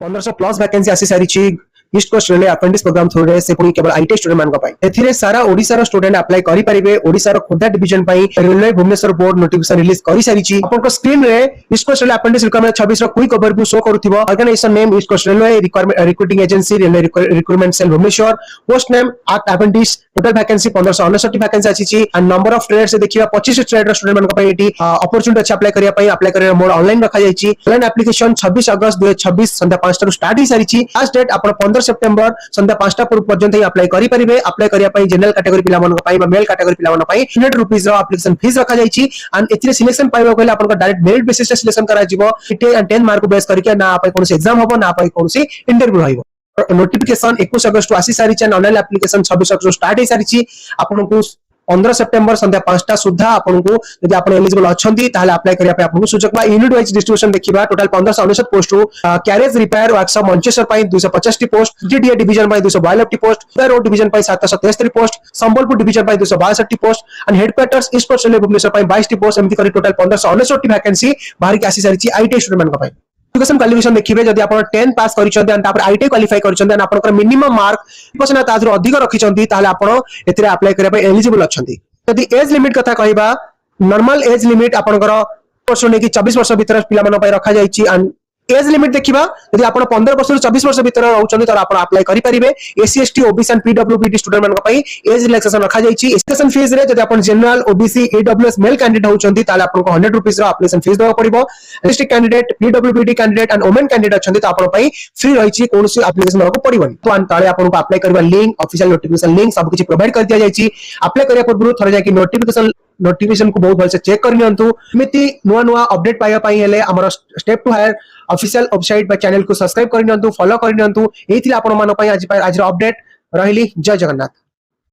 1500 plus vacancy आसी सारी East Coast Railway apprentice program through रे से पुनी केवल आईटी स्टूडेंट मान पाई एथिरे सारा ओडिसा रो स्टूडेंट अप्लाई करि परिबे। ओडिसा रो खोर्धा डिवीजन पाई railway Bhubaneswar board notification release करि सारिची। आपन स्क्रीन रे East Coast Railway apprentice requirement 26 रो क्विक ओवरव्यू शो करूथिबो। Organisation name East Coast Railway recruiting agency railway recruitment cell Bhubaneswar. Post name art apprentice. Total vacancy 1559 vacancy आछी and number of trade से देखिबा 25 trade रो student मान पाई एटी opportunity अछि अप्लाई करिया मोड ऑनलाइन रखा जायछि। ऑनलाइन एप्लीकेशन 26 अगस्त 2026 संध्या 5 स्टार्ट ही सारी। लास्ट डेट अपन 15 सेप्टेम्बर संध्या 5 पूर्व पर्यंत ही अप्लाई करि परिबे। अप्लाई करिया पई जनरल कैटेगरी पिला मन पई बा मेल कैटेगरी पिला मन पई 100 रुपीस रो एप्लीकेशन फीस रखा जायछि एंड एथिरे सिलेक्शन पाइबा कहले अपन डायरेक्ट मेरिट बेसिस से सिलेक्शन करा जिवो। 10 मार्क बेस करके ना पई कोनसी एग्जाम होबो ना पई कोनसी इंटरव्यू होइबो। नोटिफिकेशन 21 अगस्त आसी सारी ऑनलाइन एप्लीकेशन 26 अगस्त स्टार्ट ही सारी। आपन को 15 सेप्टेम्बर संध्या 5टा सुधा आपन को यदि आपन एलिजिबल अछंती ताले अप्लाई करिया पे आपन को सुजक बा यूनिट वाइज डिस्ट्रीब्यूशन देखिबा। Total 1559 post carriage repair workshop Mancheswar पाई 250 टी पोस्ट। जीडीए डिवीजन पाई 242 टी पोस्ट। रोड डिवीजन पाई 773 पोस्ट। संबलपुर डिवीजन पाई 262 टी post and headquarters East Coast Railway Bhubaneswar पाई 22 टी पोस्ट। एमती करी टोटल 1559 टी वैकेंसी बाहर की आसी सारी आईटी स्टूडेंट मन पाई। एजुकेशन क्वालिफिकेशन देखिबे जदि आपण 10 पास करिसंते एंड तापर आईटी क्वालिफाई करिसंते एंड आपनकर मिनिमम मार्क 50% ताजरो अधिक रखिसंती ताले आपण एथिरे अप्लाई करिया पे एलिजिबल अछंती। यदि एज लिमिट कथा कहबा नॉर्मल एज लिमिट आपनकर 24 ने कि 24 वर्ष भीतर पिला मन पय रखा जायछि एंड एज लिमिट देखिबा यदि आपण 15 वर्ष 24 वर्ष भीतर रहउछन्ती त आपण अप्लाई करि परिबे। SC ST OBC and PWB student मन पय एज रिलैक्सेशन रखा जायछि। एजुकेशन फीस रे यदि आपण general OBC EWS male candidate होउछन्ती ताले आपनको 100 रुपीस रो एप्लीकेशन फीस देबा पड़िबो। District candidate PWB candidate and women candidate अछन्ती त आपण पय फ्री रहिछि कोनोसी एप्लीकेशन देबा पड़िबोनी। तो अन ताले आपनको अप्लाई करबा लिंक ऑफिशियल नोटिफिकेशन लिंक सब किछि प्रोवाइड कर दिया जायछि। अप्लाई करिया पूर्व थरे जाकि नोटिफिकेशन को बहुत भलसे चेक करनी हंतु। एमिति नुआ नुआ अपडेट पाइबा पई हेले हमर स्टेप टू हायर ऑफिशियल वेबसाइट बा चैनल को सब्सक्राइब करनी हंतु फॉलो करनी हंतु। एथिले आपण मान पई आज रो अपडेट रहिली। जय जगन्नाथ।